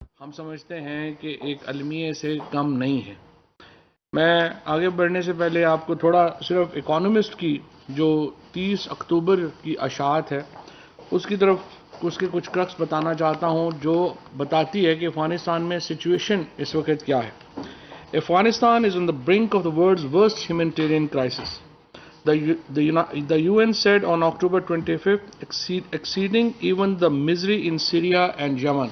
ہم سمجھتے ہیں کہ ایک المیہ سے کم نہیں ہے. میں آگے بڑھنے سے پہلے آپ کو تھوڑا صرف اکانومسٹ کی جو 30 اکتوبر کی اشاعت ہے اس کی طرف اس کے کچھ کرکس بتانا چاہتا ہوں جو بتاتی ہے کہ افغانستان میں سچویشن اس وقت کیا ہے. Afghanistan is on the brink of the world's worst humanitarian crisis. The UN said on October 25th, exceeding even the misery in Syria and Yemen.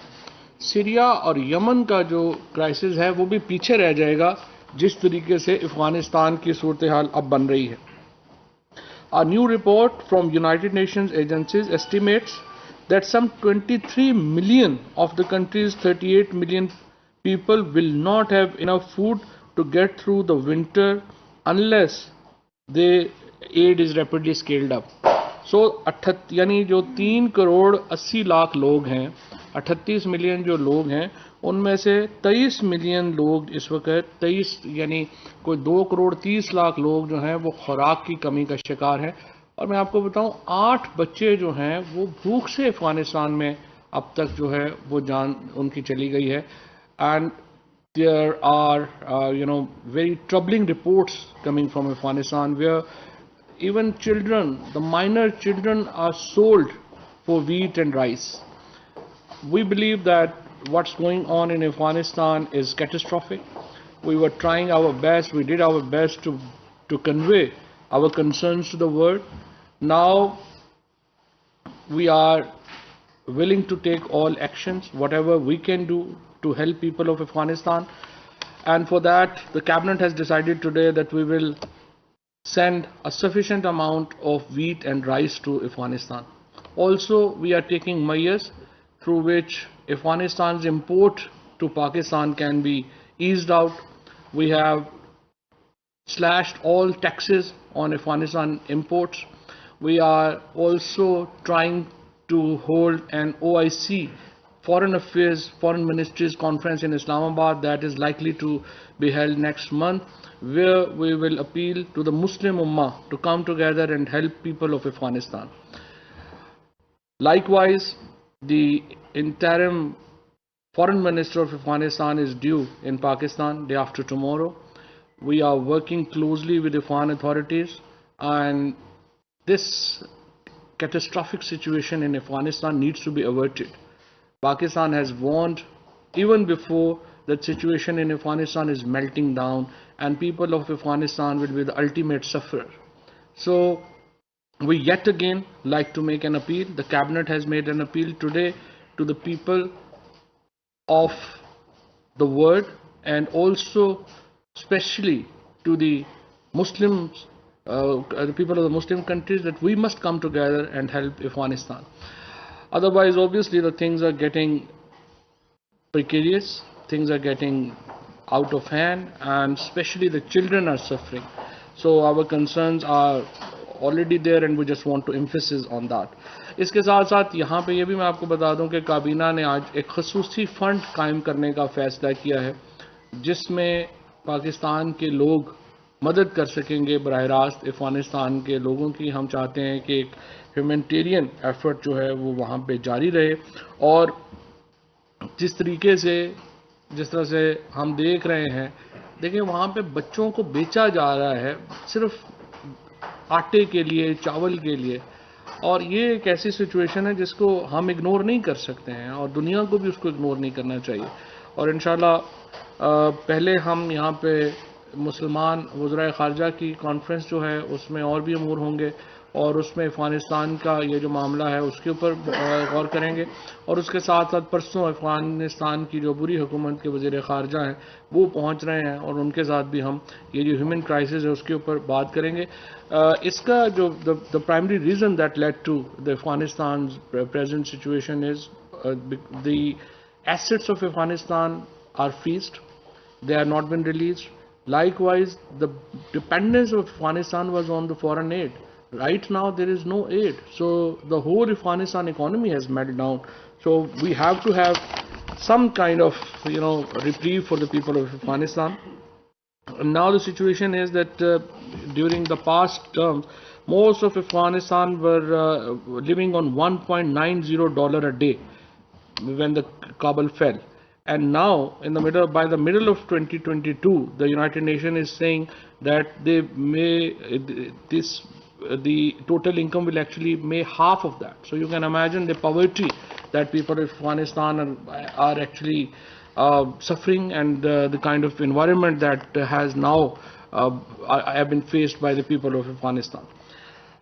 Syria اور یمن کا جو کرائسس ہے وہ بھی پیچھے رہ جائے گا جس طریقے سے افغانستان کی صورتحال اب بن رہی ہے. A new report from United Nations agencies estimates that some 23 million of the country's 38 million people will not have enough food to get through the winter unless the aid is rapidly scaled up. سو یعنی جو 3 کروڑ 80 لاکھ لوگ ہیں، 38 million جو لوگ ہیں ان میں سے 23 million لوگ اس وقت 23 یعنی کوئی 2 کروڑ 30 لاکھ لوگ جو ہیں وہ خوراک کی کمی کا شکار ہیں. اور میں آپ کو بتاؤں 8 بچے جو ہیں وہ بھوک سے افغانستان میں اب تک جو ہے وہ جان ان کی چلی گئی ہے. And there are very troubling reports coming from Afghanistan where even children, the minor children, are sold for wheat and rice. We believe that what's going on in Afghanistan is catastrophic. We were trying our best, we did our best to convey our concerns to the world. Now we are willing to take all actions, whatever we can do to help people of Afghanistan. And for that, the cabinet has decided today that we will send a sufficient amount of wheat and rice to Afghanistan. Also, we are taking measures through which Afghanistan's import to Pakistan can be eased out. We have slashed all taxes on Afghanistan imports. We are also trying to hold an OIC Foreign Affairs, Foreign Ministries conference in Islamabad that is likely to be held next month, where we will appeal to the Muslim Ummah to come together and help people of Afghanistan. Likewise, the interim Foreign Minister of Afghanistan is due in Pakistan day after tomorrow. We are working closely with the Afghan authorities, and this catastrophic situation in Afghanistan needs to be averted. Pakistan has warned even before that situation in Afghanistan is melting down and people of Afghanistan will be the ultimate sufferer. So we yet again like to make an appeal. The cabinet has made an appeal today to the people of the world and also especially to the Muslims, the people of the Muslim countries, that we must come together and help Afghanistan. Otherwise, obviously, the things are getting precarious, things are getting out of hand, and especially the children are suffering. So our concerns are already there and we just want to emphasize on that. اس کے ساتھ ساتھ یہاں پہ یہ بھی میں آپ کو بتا دوں کہ کابینہ نے آج ایک خصوصی فنڈ قائم کرنے کا فیصلہ کیا ہے جس میں پاکستان کے لوگ مدد کر سکیں گے براہ راست افغانستان کے لوگوں کی. ہم چاہتے ہیں کہ ایک ہیومینٹیرین ایفرٹ جو ہے وہ وہاں پہ جاری رہے اور جس طرح سے ہم دیکھ رہے ہیں، دیکھیں وہاں پہ بچوں کو بیچا جا رہا ہے صرف آٹے کے لیے، چاول کے لیے، اور یہ ایک ایسی سچویشن ہے جس کو ہم اگنور نہیں کر سکتے ہیں اور دنیا کو بھی اس کو اگنور نہیں کرنا چاہیے. اور انشاءاللہ پہلے ہم یہاں پہ مسلمان وزرائے خارجہ کی کانفرنس جو ہے اس میں اور بھی امور ہوں گے اور اس میں افغانستان کا یہ جو معاملہ ہے اس کے اوپر غور کریں گے. اور اس کے ساتھ ساتھ پرسوں افغانستان کی جو بری حکومت کے وزیر خارجہ ہیں وہ پہنچ رہے ہیں اور ان کے ساتھ بھی ہم یہ جو ہیومن کرائسس ہے اس کے اوپر بات کریں گے. اس کا جو the primary reason that led to the Afghanistan's present situation is the assets of Afghanistan are freezed. They have not been released. Likewise, the dependence of Afghanistan was on the foreign aid. Right now, there is no aid. So the whole Afghanistan economy has melted down. So we have to have some kind of, reprieve for the people of Afghanistan. And now the situation is that during the past terms, most of Afghanistan were living on $1.90 a day when the Kabul fell. And now, by the middle of 2022, the United Nations is saying that the total income will actually make half of that. So you can imagine the poverty that people of Afghanistan are actually suffering, and the kind of environment that has now have been faced by the people of Afghanistan.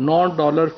$9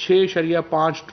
6.5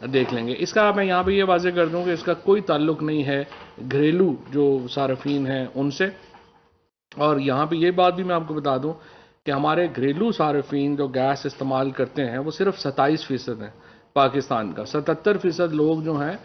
دیکھ لیں گے. اس کا میں یہاں پہ یہ واضح کر دوں کہ اس کا کوئی تعلق نہیں ہے گھریلو جو صارفین ہیں ان سے. اور یہاں پہ یہ بات بھی میں آپ کو بتا دوں کہ ہمارے گھریلو صارفین جو گیس استعمال کرتے ہیں وہ صرف 27% ہیں پاکستان کا. 77% لوگ جو ہیں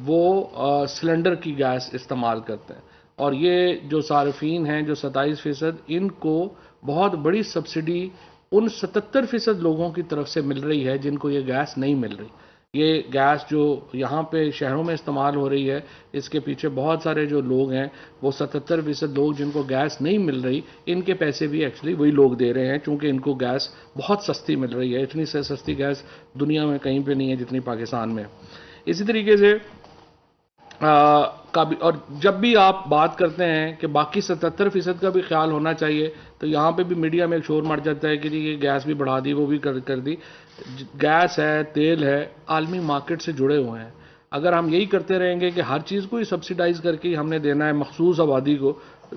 وہ سلنڈر کی گیس استعمال کرتے ہیں. اور یہ جو صارفین ہیں جو 27%، ان کو بہت بڑی سبسڈی ان 77% لوگوں کی طرف سے مل رہی ہے جن کو یہ گیس نہیں مل رہی. یہ گیس جو یہاں پہ شہروں میں استعمال ہو رہی ہے، اس کے پیچھے بہت سارے جو لوگ ہیں وہ 77% لوگ جن کو گیس نہیں مل رہی، ان کے پیسے بھی ایکچولی وہی لوگ دے رہے ہیں چونکہ ان کو گیس بہت سستی مل رہی ہے. اتنی سستی گیس دنیا میں کہیں پہ نہیں ہے جتنی پاکستان میں. اسی طریقے سے اور جب بھی آپ بات کرتے ہیں کہ باقی 77% کا بھی خیال ہونا چاہیے، تو یہاں پہ بھی میڈیا میں ایک شور مر جاتا ہے کہ جی یہ گیس بھی بڑھا دی، وہ بھی کر دی. گیس ہے، تیل ہے، عالمی مارکیٹ سے جڑے ہوئے ہیں. اگر ہم یہی کرتے رہیں گے کہ ہر چیز کو ہی سبسیڈائز کر کے ہم نے دینا ہے مخصوص آبادی کو،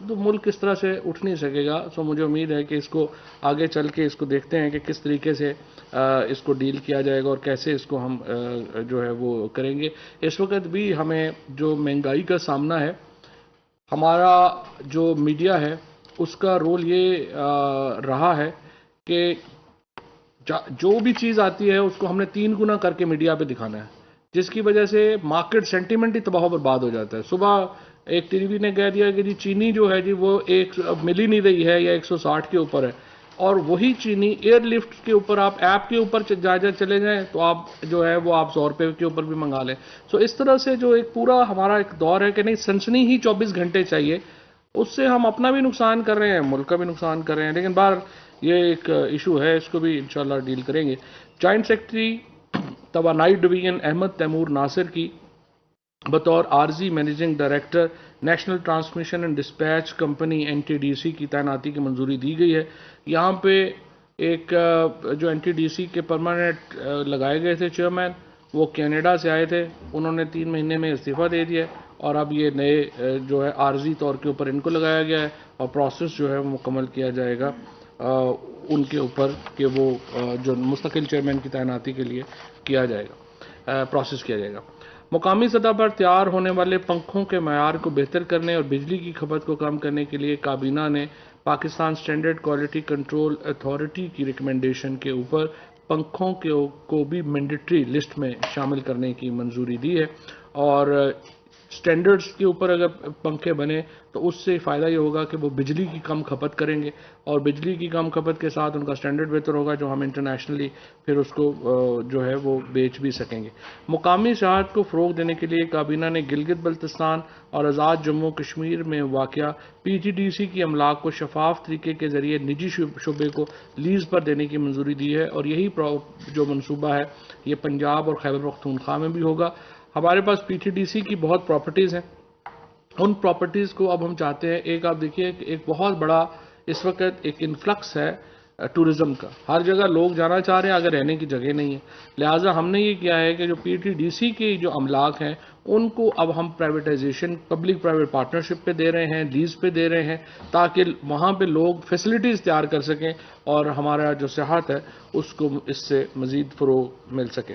تو ملک اس طرح سے اٹھ نہیں سکے گا. سو مجھے امید ہے کہ اس کو آگے چل کے اس کو دیکھتے ہیں کہ کس طریقے سے اس کو ڈیل کیا جائے گا اور کیسے اس کو ہم جو ہے وہ کریں گے. اس وقت بھی ہمیں جو مہنگائی کا سامنا ہے، ہمارا جو میڈیا ہے اس کا رول یہ رہا ہے کہ جو بھی چیز آتی ہے اس کو ہم نے 3 گنا کر کے میڈیا پہ دکھانا ہے، جس کی وجہ سے مارکیٹ سینٹیمنٹ ہی تباہ و برباد ہو جاتا ہے. صبح ایک ٹی وی نے کہہ دیا کہ جی چینی جو ہے جی وہ مل ہی نہیں رہی ہے یا 160 کے اوپر ہے، اور وہی چینی ایئر لفٹ کے اوپر آپ ایپ کے اوپر چلے جائیں تو آپ جو ہے وہ آپ 100 روپے کے اوپر بھی منگا لیں. سو اس طرح سے جو ایک پورا ہمارا ایک دور ہے کہ نہیں سنسنی ہی 24 گھنٹے چاہیے، اس سے ہم اپنا بھی نقصان کر رہے ہیں، ملک کا بھی نقصان کر رہے ہیں. لیکن باہر یہ ایک ایشو ہے، اس کو بھی انشاءاللہ ڈیل کریں گے. جوائنٹ سیکرٹری توانائی ڈویژن احمد تیمور ناصر کی بطور عارضی managing director national transmission and dispatch company NTDC کی تعیناتی کی منظوری دی گئی ہے. یہاں پہ ایک جو NTDC کے پرماننٹ لگائے گئے تھے چیئرمین، وہ کینیڈا سے آئے تھے، انہوں نے 3 مہینے میں استعفیٰ دے دیا، اور اب یہ نئے جو ہے عارضی طور کے اوپر ان کو لگایا گیا ہے، اور پروسیس جو ہے وہ مکمل کیا جائے گا ان کے اوپر کہ وہ جو مستقل چیئرمین کی تعیناتی کے لیے کیا جائے گا، پروسیس کیا جائے گا. مقامی سطح پر تیار ہونے والے پنکھوں کے معیار کو بہتر کرنے اور بجلی کی کھپت کو کم کرنے کے لیے کابینہ نے Pakistan standard quality control authority کی ریکمنڈیشن کے اوپر پنکھوں کو بھی مینڈیٹری لسٹ میں شامل کرنے کی منظوری دی ہے. اور سٹینڈرڈز کے اوپر اگر پنکھے بنے تو اس سے فائدہ یہ ہوگا کہ وہ بجلی کی کم کھپت کریں گے، اور بجلی کی کم کھپت کے ساتھ ان کا سٹینڈرڈ بہتر ہوگا، جو ہم انٹرنیشنلی پھر اس کو جو ہے وہ بیچ بھی سکیں گے. مقامی سیاحت کو فروغ دینے کے لیے کابینہ نے گلگت بلتستان اور آزاد جموں کشمیر میں واقع PGDC کی املاک کو شفاف طریقے کے ذریعے نجی شعبے کو لیز پر دینے کی منظوری دی ہے، اور یہی جو منصوبہ ہے یہ پنجاب اور خیبر پختونخوا میں بھی ہوگا. ہمارے پاس PTDC کی بہت پراپرٹیز ہیں، ان پراپرٹیز کو اب ہم چاہتے ہیں، ایک آپ دیکھیے ایک بہت بڑا اس وقت ایک انفلکس ہے ٹورزم کا، ہر جگہ لوگ جانا چاہ رہے ہیں، اگر رہنے کی جگہ نہیں ہے. لہٰذا ہم نے یہ کیا ہے کہ جو PTDC کی جو املاک ہیں ان کو اب ہم پرائیویٹائزیشن پبلک پرائیویٹ پارٹنرشپ پہ دے رہے ہیں، لیز پہ دے رہے ہیں، تاکہ وہاں پہ لوگ فیسلٹیز تیار کر سکیں اور ہمارا جو سیاحت ہے اس کو اس سے مزید فروغ مل سکے.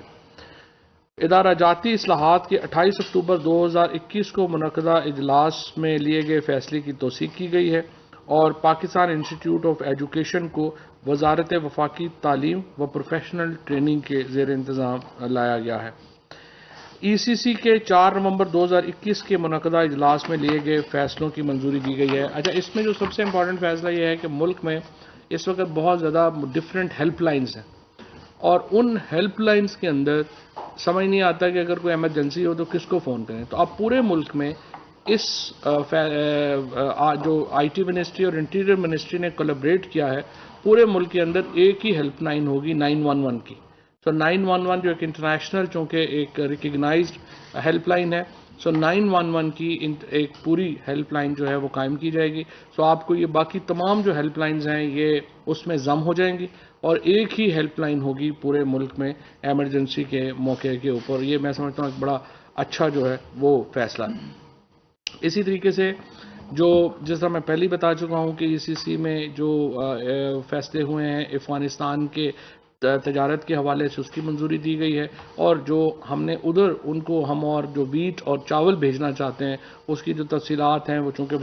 ادارہ جاتی اصلاحات کے 28 اکتوبر 2021 کو منعقدہ اجلاس میں لیے گئے فیصلے کی توثیق کی گئی ہے، اور پاکستان انسٹیٹیوٹ آف ایجوکیشن کو وزارت وفاقی تعلیم و پروفیشنل ٹریننگ کے زیر انتظام لایا گیا ہے. ECC کے 4 نومبر 2021 کے منعقدہ اجلاس میں لیے گئے فیصلوں کی منظوری دی گئی ہے. اچھا، اس میں جو سب سے امپورٹنٹ فیصلہ یہ ہے کہ ملک میں اس وقت بہت زیادہ ڈفرینٹ ہیلپ لائنز ہیں، اور ان ہیلپ لائنز کے اندر سمجھ نہیں آتا کہ اگر کوئی ایمرجنسی ہو تو کس کو فون کریں. تو اب پورے ملک میں اس جو IT منسٹری اور انٹیریئر منسٹری نے کولیبریٹ کیا ہے، پورے ملک کے اندر ایک ہی ہیلپ لائن ہوگی 911 کی. سو 911 جو ایک انٹرنیشنل چونکہ ایک ریکگنائزڈ ہیلپ لائن ہے، سو 911 کی ایک پوری ہیلپ لائن جو ہے وہ قائم کی جائے گی. سو آپ کو یہ باقی تمام جو ہیلپ لائنز ہیں یہ اس میں ضم ہو جائیں گی، اور ایک ہی ہیلپ لائن ہوگی پورے ملک میں ایمرجنسی کے موقع کے اوپر. یہ میں سمجھتا ہوں ایک بڑا اچھا جو ہے وہ فیصلہ ہے. اسی طریقے سے جس طرح میں پہلے بتا چکا ہوں کہ ECC میں جو فیصلے ہوئے ہیں افغانستان کے تجارت کے حوالے سے اس کی منظوری دی گئی ہے، اور جو ہم نے ادھر ان کو ہم اور جو ویٹ اور چاول بھیجنا چاہتے ہیں اس کی جو تفصیلات ہیں وہ چونکہ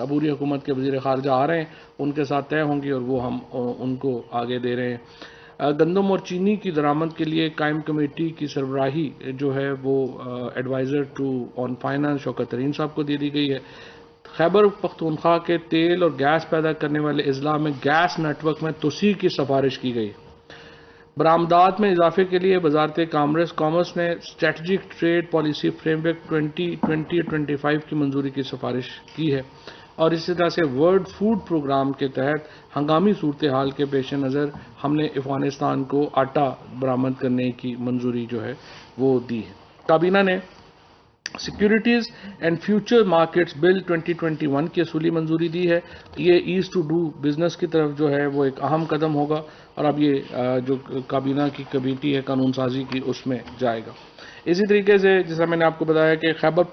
عبوری حکومت کے وزیر خارجہ آ رہے ہیں ان کے ساتھ طے ہوں گی، اور وہ ہم ان کو آگے دے رہے ہیں۔ گندم اور چینی کی درآمد کے لیے قائم کمیٹی کی سربراہی جو ہے وہ ایڈوائزر ٹو آن فائنانس شوکت ترین صاحب کو دے دی گئی ہے۔ خیبر پختونخوا کے تیل اور گیس پیدا کرنے والے اضلاع میں گیس نیٹ ورک میں توسیع کی سفارش کی گئی۔ برآمدات میں اضافے کے لیے وزارت کامرس نے strategic trade policy framework 2020-25 کی منظوری کی سفارش کی ہے، اور اسی طرح سے ورلڈ فوڈ پروگرام کے تحت ہنگامی صورتحال کے پیش نظر ہم نے افغانستان کو آٹا برآمد کرنے کی منظوری جو ہے وہ دی ہے۔ کابینہ نے سیکیورٹیز اینڈ فیوچر مارکیٹس بل 2021 کی اصولی منظوری دی ہے۔ یہ ایز ٹو ڈو بزنس کی طرف جو ہے وہ ایک اہم قدم ہوگا، اور اب یہ جو کابینہ کی کمیٹی ہے قانون سازی کی اس میں جائے گا۔ اسی طریقے سے جیسا میں نے آپ کو بتایا کہ خیبر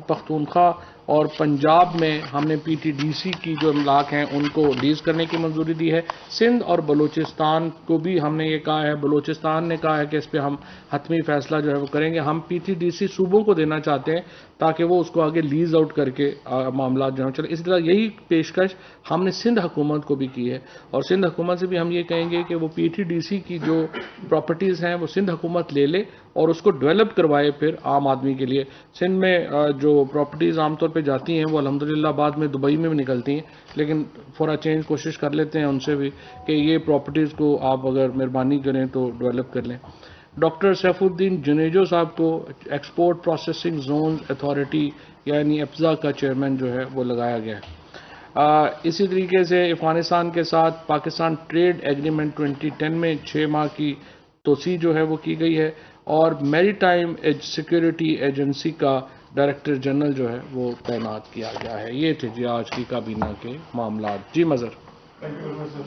پختونخوا اور پنجاب میں ہم نے پی ٹی ڈی سی کی جو املاک ہیں ان کو لیز کرنے کی منظوری دی ہے۔ سندھ اور بلوچستان کو بھی ہم نے یہ کہا ہے، بلوچستان نے کہا ہے کہ اس پہ ہم حتمی فیصلہ جو ہے وہ کریں گے۔ ہم پی ٹی ڈی سی صوبوں کو دینا چاہتے ہیں تاکہ وہ اس کو آگے لیز آؤٹ کر کے معاملات جو ہیں چلے۔ اسی طرح یہی پیشکش ہم نے سندھ حکومت کو بھی کی ہے، اور سندھ حکومت سے بھی ہم یہ کہیں گے کہ وہ پی ٹی ڈی سی کی جو پراپرٹیز ہیں وہ سندھ حکومت لے لے اور اس کو ڈیولپ کروائے پھر عام آدمی کے لیے۔ سندھ میں جو پراپرٹیز عام طور پہ جاتی ہیں وہ الحمدللہ بعد میں دبئی میں بھی نکلتی ہیں، لیکن فور اے چینج کوشش کر لیتے ہیں ان سے بھی کہ یہ پراپرٹیز کو آپ اگر مہربانی کریں تو ڈیولپ کر لیں۔ ڈاکٹر سیف الدین جنیجو صاحب کو ایکسپورٹ پروسیسنگ زون اتھارٹی یعنی ایپزا کا چیئرمین جو ہے وہ لگایا گیا ہے۔ اسی طریقے سے افغانستان کے ساتھ پاکستان ٹریڈ ایگریمنٹ 2010 میں 6 ماہ کی توسیع جو ہے وہ کی گئی ہے، اور میری ٹائم سیکیورٹی ایجنسی کا ڈائریکٹر جنرل جو ہے وہ تعینات کیا گیا ہے۔ یہ تھے جی آج کی کابینہ کے معاملات۔ جی مظہر۔ Thank you very much, sir.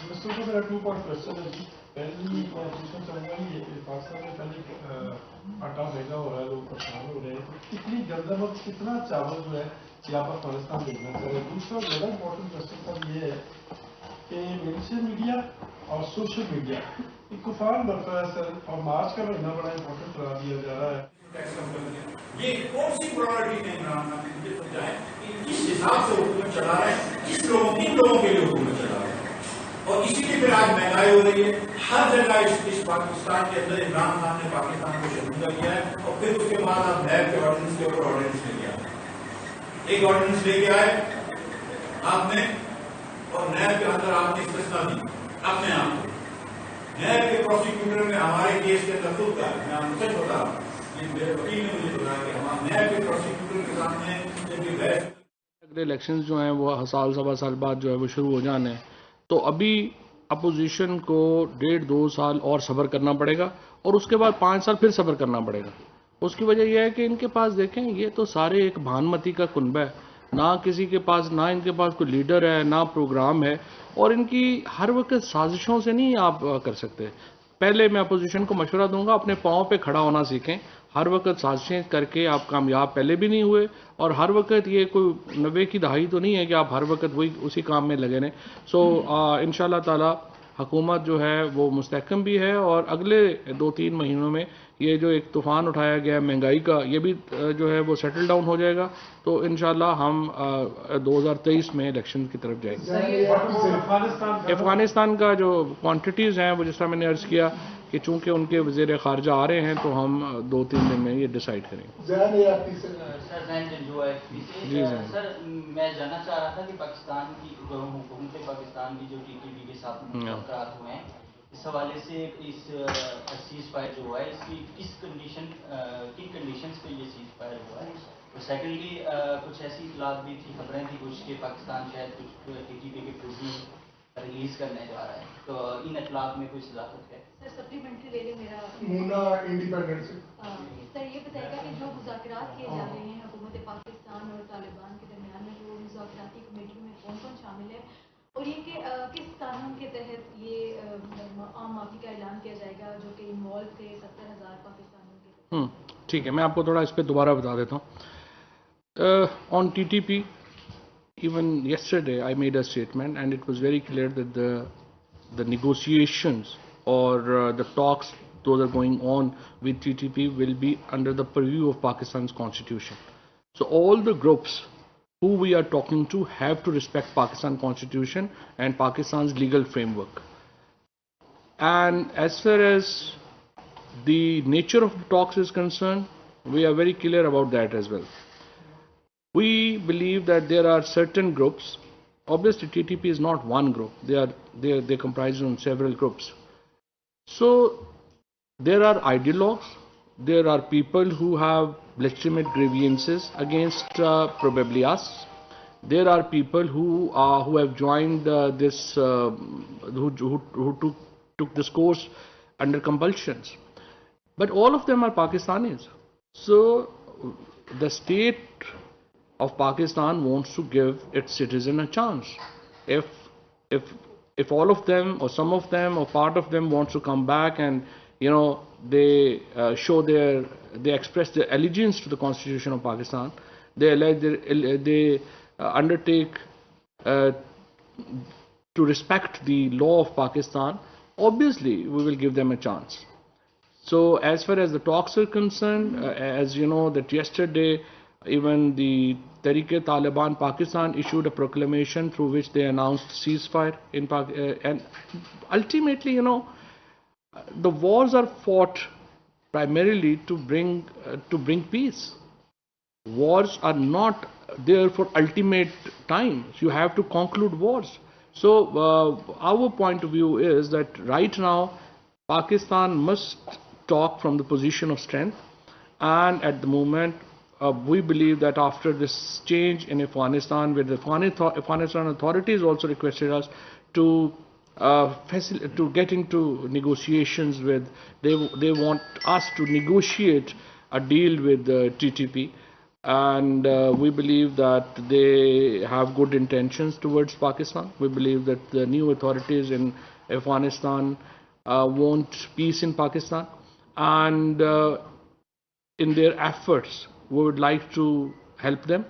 Mr. Sir, there are 2-part questions. پہلی میں پوچھنا چاہوں گا کہ پاکستان میں پہلے آٹا مہنگا ہو رہا ہے، لوگ پریشان ہو رہے ہیں، تو کتنی گندم اور کتنا چاول جو ہے یہ آپ افغانستان بھیجنا چاہ رہے ہیں؟ دوسرا زیادہ امپورٹنٹ کوشچن سر یہ ہے کہ مینسٹریم میڈیا اور سوشل میڈیا ایک طوفان برپا ہے سر، اور مارچ کا مہینہ بڑا امپورٹنٹ قرار دیا جا رہا ہے۔ یہ کون سی پرائورٹی ہے عمران خان نے؟ مجھے سمجھائیں کہ کس حساب سے حکومت چلا رہے ہیں، کس لوگوں کن لوگوں کے لیے حکومت چلا رہے ہیں، اور اسی لیے پھر آج مہنگائی ہو رہی ہے ہر جگہ۔ اس پاکستان کے اندر عمران خان نے پاکستان کو شرمندہ کیا ہے، اور پھر اس کے بعد آپ نیب کے آرڈیننس کے اوپر آرڈیننس لے کے آئے، ایک آرڈیننس لے کے آئے آپ نے، اور نیب کے اندر آپ نے استثنا دی اپنے آپ کو۔ نیب کے پروسیکیوٹر نے ہمارے کیس کے اندر خود کہا، میں آپ کو سچ بتا رہا ہوں، میرے وکیل نے مجھے بتایا کہ ہم نیب کے پروسیکیوٹر کے سامنے جب یہ بحث اگلے الیکشنز جو ہیں وہ سال سوا سال بعد جو ہے وہ شروع ہو جانے ہیں، تو ابھی اپوزیشن کو 1.5-2 سال اور صبر کرنا پڑے گا، اور اس کے بعد 5 سال پھر صبر کرنا پڑے گا۔ اس کی وجہ یہ ہے کہ ان کے پاس دیکھیں یہ تو سارے ایک بھانمتی کا کنبہ ہے، نہ کسی کے پاس، نہ ان کے پاس کوئی لیڈر ہے، نہ پروگرام ہے، اور ان کی ہر وقت سازشوں سے نہیں آپ کر سکتے۔ پہلے میں اپوزیشن کو مشورہ دوں گا اپنے پاؤں پہ کھڑا ہونا سیکھیں۔ ہر وقت سازشیں کر کے آپ کامیاب پہلے بھی نہیں ہوئے، اور ہر وقت یہ کوئی 90 کی دہائی تو نہیں ہے کہ آپ ہر وقت وہی اسی کام میں لگے رہیں۔ سو انشاءاللہ تعالی حکومت جو ہے وہ مستحکم بھی ہے، اور اگلے 2-3 مہینوں میں یہ جو ایک طوفان اٹھایا گیا ہے مہنگائی کا، یہ بھی جو ہے وہ سیٹل ڈاؤن ہو جائے گا، تو انشاءاللہ ہم 2023 میں الیکشن کی طرف جائیں گے۔ افغانستان کا جو کوانٹیٹیز ہیں وہ جس طرح میں نے عرض کیا کہ چونکہ ان کے وزیر خارجہ آ رہے ہیں تو ہم 2-3 دن میں یہ ڈیسائیڈ کریں گے۔ جی سر، میں جاننا چاہ رہا تھا کہ پاکستان کی حکومت پاکستان کی جو ٹی ٹی پی کے ساتھ مذاکرات ہوئے ہیں، اس حوالے سے اس سیز فائر جو ہوا ہے اس کی کن کنڈیشنز پہ یہ سیز فائر ہوا ہے؟ اور سیکنڈلی کچھ ایسی اطلاعات بھی تھی، خبریں تھیں کچھ کہ پاکستان شاید کچھ ٹی ٹی پی کے پروزیز ریلیز کرنے جا رہا ہے، تو ان اطلاعات میں کوئی صداقت ہے؟ سر سپلیمنٹری لے لیں میرا مونا انڈیپینڈنٹ سے سر یہ بتائے گا کہ جو مذاکرات کیے جا رہے ہیں حکومت پاکستان اور طالبان کے درمیان میں، وہ مذاکراتی کمیٹی میں کون کون شامل ہے، اور یہ کہ کس قانون کے تحت یہ عام معافی کا اعلان کیا جائے گا جو کہ انوالو تھے 70,000 پاکستانیوں کے؟ ٹھیک ہے، میں آپ کو تھوڑا اس پہ دوبارہ بتا دیتا ہوں۔ On T T P, even yesterday I made a statement and it was very clear that the the negotiations or the talks those are going on with TTP will be under the purview of Pakistan's constitution. So all the groups who we are talking to have to respect Pakistan constitution and Pakistan's legal framework. And as far as the nature of the talks is concerned, we are very clear about that as well. We believe that there are certain groups. Obviously, TTP is not one group. They comprise of several groups. So there are ideologues. There are people who have legitimate grievances against probably us. There are people who have joined who took this course under compulsions. But all of them are Pakistanis. So the state of Pakistan wants to give its citizen a chance. If all of them or some of them or part of them wants to come back and they they express their allegiance to the Constitution of Pakistan, they undertake to respect the law of Pakistan, obviously we will give them a chance. So as far as the talks are concerned, as you know that yesterday even the Tehreek-e-Taliban Pakistan issued a proclamation through which they announced ceasefire in Pakistan. And ultimately, the wars are fought primarily to bring peace. Wars are not there for ultimate time. You have to conclude wars. So our point of view is that right now Pakistan must talk from the position of strength, and at the moment we believe that after this change in Afghanistan, where the Afghanistan authorities also requested us to get into negotiations with, they want us to negotiate a deal with the TTP, and we believe that they have good intentions towards Pakistan. We believe that the new authorities in Afghanistan want peace in Pakistan, and in their efforts we would like to help them.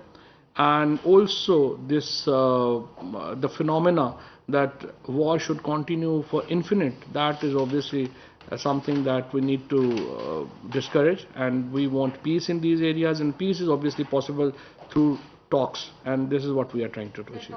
And also this the phenomena that war should continue for infinite, that is obviously something that we need to discourage, and we want peace in these areas, and peace is obviously possible through talks, and this is what we are trying to achieve.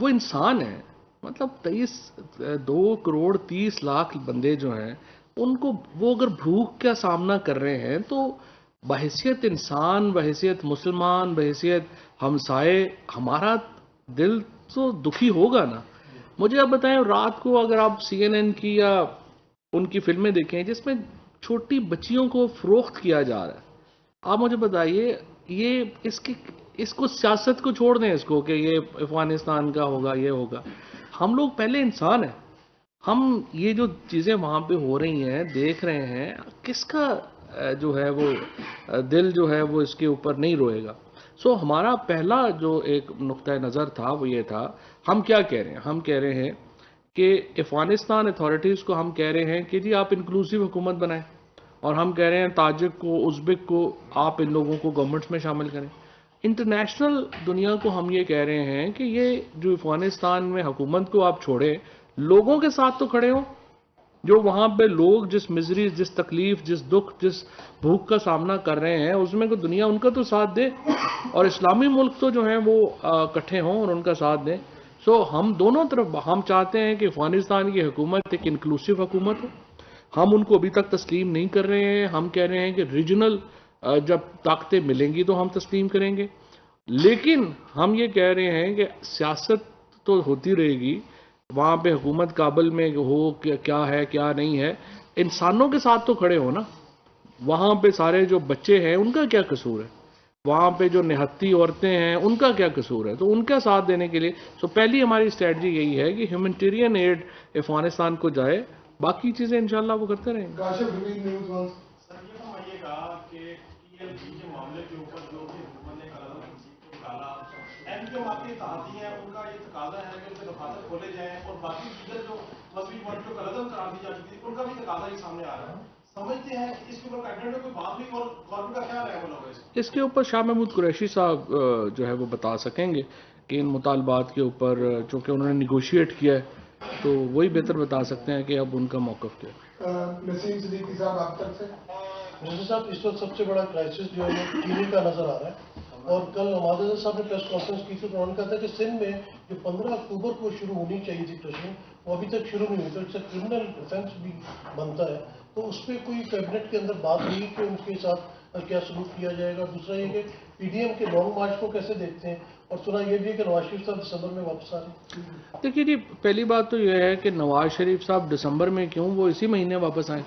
وہ انسان ہے. مطلب 2 کروڑ 30 لاکھ بندے جو ہیں ان کو وہ اگر بھوک کا سامنا کر رہے ہیں تو بحیثیت انسان، بحیثیت مسلمان، بحیثیت ہمسائے ہمارا دل تو دکھی ہوگا نا. مجھے آپ بتائیں، رات کو اگر آپ CNN کی یا ان کی فلمیں دیکھیں جس میں چھوٹی بچیوں کو فروخت کیا جا رہا ہے، آپ مجھے بتائیے یہ اس کو سیاست کو چھوڑ دیں، اس کو کہ یہ افغانستان کا ہوگا یہ ہوگا. ہم لوگ پہلے انسان ہیں. ہم یہ جو چیزیں وہاں پہ ہو رہی ہیں دیکھ رہے ہیں، کس کا جو ہے وہ دل جو ہے وہ اس کے اوپر نہیں روئے گا. سو ہمارا پہلا جو ایک نقطۂ نظر تھا وہ یہ تھا، ہم کیا کہہ رہے ہیں؟ ہم کہہ رہے ہیں کہ افغانستان اتھارٹیز کو ہم کہہ رہے ہیں کہ جی آپ انکلوسیو حکومت بنائیں، اور ہم کہہ رہے ہیں تاجک کو، ازبک کو، آپ ان لوگوں کو گورنمنٹس میں شامل کریں. انٹرنیشنل دنیا کو ہم یہ کہہ رہے ہیں کہ یہ جو افغانستان میں حکومت کو آپ چھوڑیں، لوگوں کے ساتھ تو کھڑے ہوں. جو وہاں پہ لوگ جس مزری، جس تکلیف، جس دکھ، جس بھوک کا سامنا کر رہے ہیں، اس میں کوئی دنیا ان کا تو ساتھ دے، اور اسلامی ملک تو جو ہیں وہ اکٹھے ہوں اور ان کا ساتھ دیں. سو ہم دونوں طرف ہم چاہتے ہیں کہ افغانستان کی حکومت ایک انکلوسیو حکومت ہو. ہم ان کو ابھی تک تسلیم نہیں کر رہے ہیں. ہم کہہ رہے ہیں کہ ریجنل جب طاقتیں ملیں گی تو ہم تسلیم کریں گے. لیکن ہم یہ کہہ رہے ہیں کہ سیاست تو ہوتی رہے گی، وہاں پہ حکومت کابل میں ہو کیا ہے کیا نہیں ہے، انسانوں کے ساتھ تو کھڑے ہو نا. وہاں پہ سارے جو بچے ہیں ان کا کیا قصور ہے؟ وہاں پہ جو نہتی عورتیں ہیں ان کا کیا قصور ہے؟ تو ان کا ساتھ دینے کے لیے پہلی ہماری اسٹریٹجی یہی ہے کہ ہیومینٹیرین ایڈ افغانستان کو جائے، باقی چیزیں انشاءاللہ وہ کرتے رہیں گے. سر یہ فرمائیے گا کہ TLP کے معاملے کے اوپر جو بھی حکومت نے قلم تنظیم کو نکالا، MKM کے اتحادی ہیں ان کا یہ تقاضا ہے کہ ان کے دفاتر کھولے جائیں، اور باقی دیگر جو مذہبی پارٹیوں کا قلم قرار دی جا چکی تھی ان کا بھی تقاضا ہی سامنے آ رہا ہے. سمجھتے ہیں اس کے اوپر کیبنٹ میں کوئی بات ہوئی اور گورنمنٹ کا کیا لیول ہوگا اس کے اوپر؟ شاہ محمود قریشی صاحب جو ہے وہ بتا سکیں گے کہ ان مطالبات کے اوپر، چونکہ انہوں نے نیگوشیٹ کیا ہے تو وہی بہتر بتا سکتے ہیں کہ اب ان کا موقف کیا ہے. نسیم صدیقی صاحب آپ طرف سے. مرزا صاحب، اس وقت سب سے بڑا کرائسس جو ہے وہ چینی کا نظر آ رہا ہے، اور کل نواز اظہر صاحب نے پریس کانفرنس کی تھی تو انہوں نے کہا تھا کہ سندھ میں جو 15 اکتوبر کو شروع ہونی چاہیے تھی ٹریشننگ وہ ابھی تک شروع نہیں ہوئی، تو اس سے کرمنل ڈیفینس بھی بنتا ہے. تو اس پہ کوئی کیبنٹ کے اندر بات ہوئی کہ ان کے ساتھ کیا سلوک کیا جائے گا؟ دوسرا یہ کہ PDM کے لانگ مارچ کو کیسے دیکھتے ہیں، اور سنا یہ بھی ہے کہ نواز شریف صاحب دسمبر میں واپس آ رہے ہیں. دیکھیے جی، پہلی بات تو یہ ہے کہ نواز شریف صاحب دسمبر میں کیوں، وہ اسی مہینے واپس آئیں.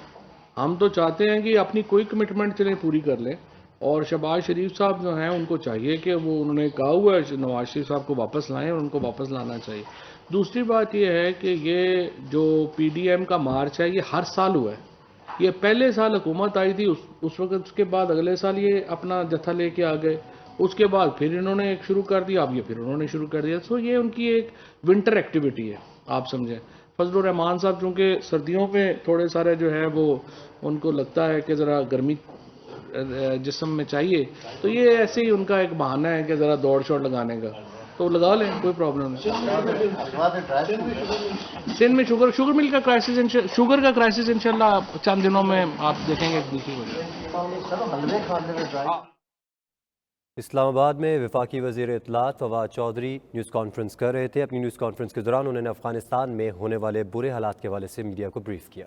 ہم تو چاہتے ہیں کہ اپنی کوئی کمٹمنٹ چلیں پوری کر لیں، اور شہباز شریف صاحب جو ہیں ان کو چاہیے کہ وہ، انہوں نے کہا ہوا ہے نواز شریف صاحب کو واپس لائیں، اور ان کو واپس لانا چاہیے. دوسری بات یہ ہے کہ یہ جو PDM کا مارچ ہے یہ ہر سال ہوا ہے. یہ پہلے سال حکومت آئی تھی اس وقت، اس کے بعد اگلے سال یہ اپنا جتھا لے کے آ گئے، اس کے بعد پھر انہوں نے ایک شروع کر دیا، اب یہ پھر انہوں نے شروع کر دیا. سو یہ ان کی ایک ونٹر ایکٹیویٹی ہے، آپ سمجھیں. فضل الرحمان صاحب چونکہ سردیوں میں تھوڑے سارے جو ہے وہ ان کو لگتا ہے کہ ذرا گرمی جسم میں چاہیے، تو یہ ایسے ہی ان کا ایک بہانہ ہے کہ ذرا دوڑ شوڑ لگانے کا، تو لگا لیں، کوئی پرابلم نہیں. سندھ میں شوگر مل کا کرائسس، شوگر کا کرائسس انشاءاللہ چند دنوں میں آپ دیکھیں گے دوسری وجہ. اسلام آباد میں وفاقی وزیر اطلاعات فواد چودھری نیوز کانفرنس کر رہے تھے. اپنی نیوز کانفرنس کے دوران انہوں نے افغانستان میں ہونے والے برے حالات کے حوالے سے میڈیا کو بریف کیا.